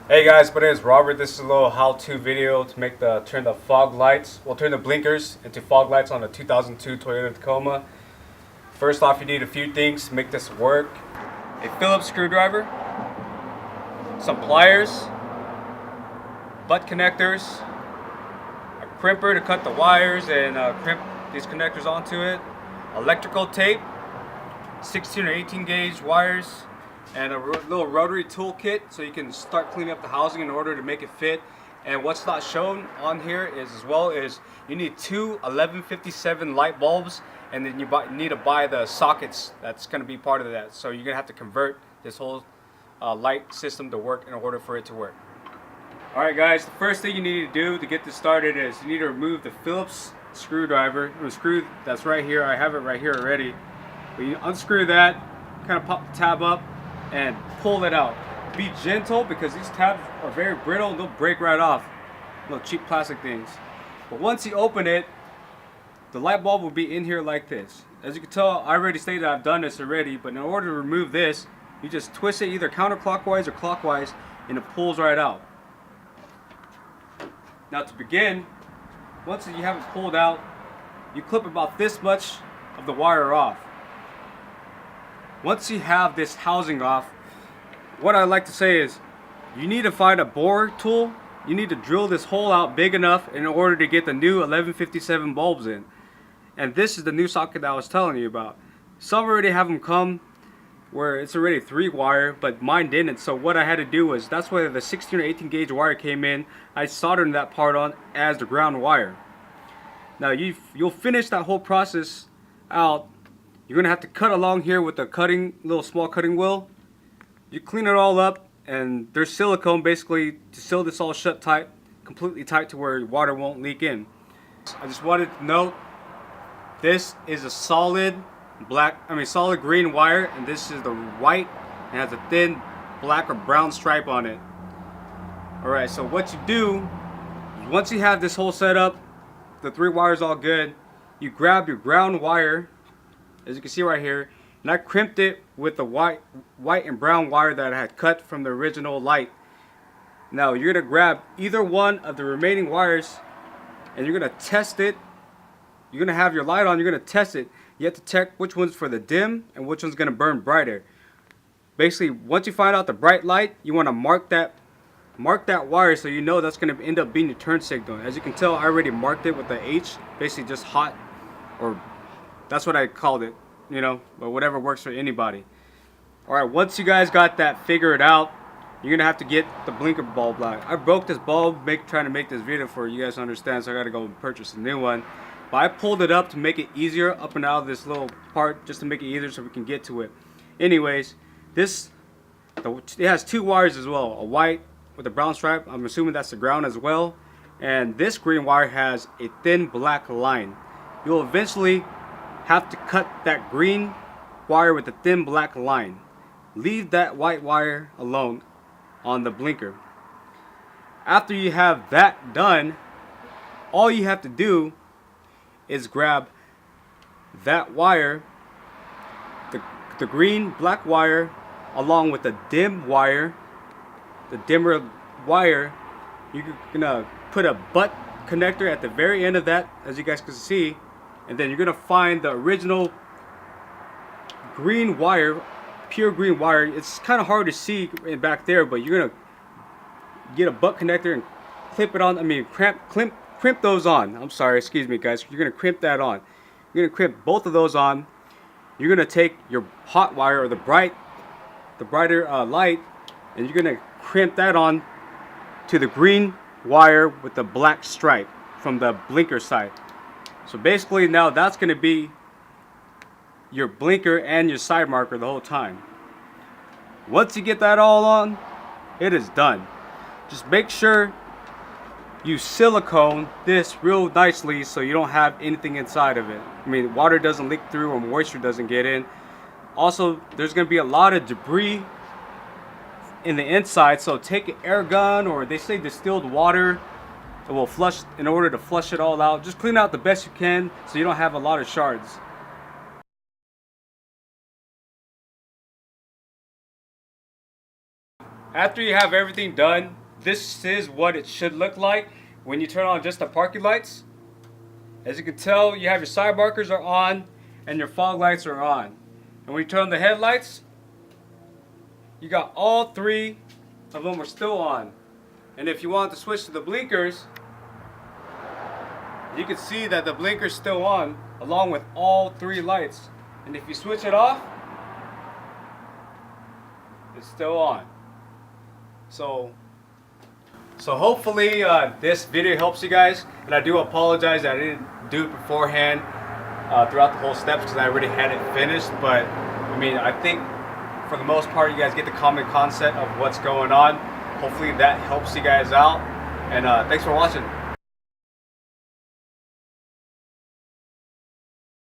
Hey guys, my name is Robert. This is a little how-to video to make turn the fog lights, turn the blinkers into fog lights on a 2002 Toyota Tacoma. First off, you need a few things to make this work: a Phillips screwdriver, some pliers, butt connectors, a crimper to cut the wires and crimp these connectors onto it, electrical tape, 16 or 18 gauge wires, and a little rotary toolkit so you can start cleaning up the housing in order to make it fit. And what's not shown on here is you need two 1157 light bulbs, and then you need to buy the sockets that's going to be part of that. So you're going to have to convert this whole light system to work in order for it to work. Alright guys, the first thing you need to do to get this started is you need to remove the Phillips screwdriver, the screw that's right here. I have it right here already. But you unscrew that, kind of pop the tab up and pull it out. Be gentle because these tabs are very brittle and they'll break right off. Little cheap plastic things. But once you open it, the light bulb will be in here like this. As you can tell, I already stated I've done this already, but in order to remove this, you just twist it either counterclockwise or clockwise and it pulls right out. Now to begin, once you have it pulled out, you clip about this much of the wire off. Once you have this housing off, what I like to say is you need to find a bore tool. You need to drill this hole out big enough in order to get the new 1157 bulbs in. And this is the new socket that I was telling you about. Some already have them come where it's already 3-wire, but mine didn't. So what I had to do was, that's where the 16 or 18 gauge wire came in. I soldered that part on as the ground wire. Now you'll finish that whole process out. You're gonna have to cut along here with the little small cutting wheel. You clean it all up, and there's silicone basically to seal this all shut tight, completely tight to where water won't leak in. I just wanted to note, this is a solid green wire, and this is the white and has a thin black or brown stripe on it. Alright, so what you do, once you have this whole set up, the 3 wires all good, you grab your ground wire, as you can see right here, and I crimped it with the white and brown wire that I had cut from the original light. Now you're going to grab either one of the remaining wires and you're going to test it. You're going to have your light on, you're going to test it. You have to check which one's for the dim and which one's going to burn brighter. Basically, once you find out the bright light, you want to mark that wire so you know that's going to end up being your turn signal. As you can tell, I already marked it with the H, basically just hot, or that's what I called it, you know, but whatever works for anybody. Alright, once you guys got that figured out, you're gonna have to get the blinker bulb out. I broke this bulb trying to make this video for you guys to understand, so I gotta go purchase a new one. But I pulled it up to make it easier, up and out of this little part, just to make it easier so we can get to it. Anyways, it has 2 wires as well, a white with a brown stripe. I'm assuming that's the ground as well. And this green wire has a thin black line. You'll eventually have to cut that green wire with a thin black line. Leave that white wire alone on the blinker. After you have that done, all you have to do is grab that wire, the green black wire, along with the dim wire, the dimmer wire. You're gonna put a butt connector at the very end of that, as you guys can see. And then you're going to find the original green wire, pure green wire. It's kind of hard to see back there, but you're going to get a butt connector and clip it on. Crimp those on. I'm sorry, excuse me guys. You're going to crimp that on. You're going to crimp both of those on. You're going to take your hot wire, or the brighter light, and you're going to crimp that on to the green wire with the black stripe from the blinker side. So basically now that's going to be your blinker and your side marker the whole time. Once you get that all on, it is done. Just make sure you silicone this real nicely so you don't have anything inside of it. I mean, water doesn't leak through or moisture doesn't get in. Also, there's going to be a lot of debris in the inside, so take an air gun, or they say distilled water. It will flush, in order to flush it all out. Just clean out the best you can so you don't have a lot of shards. after you have everything done, this is what it should look like when you turn on just the parking lights. As you can tell, you have your side markers are on and your fog lights are on. And when you turn on the headlights, you got all three of them are still on. And if you want to switch to the blinkers, you can see that the blinker's still on along with all three lights. And if you switch it off, it's still on. So hopefully this video helps you guys. And I do apologize that I didn't do it beforehand throughout the whole steps because I already had it finished. But I mean, I think for the most part you guys get the common concept of what's going on. Hopefully that helps you guys out. And thanks for watching.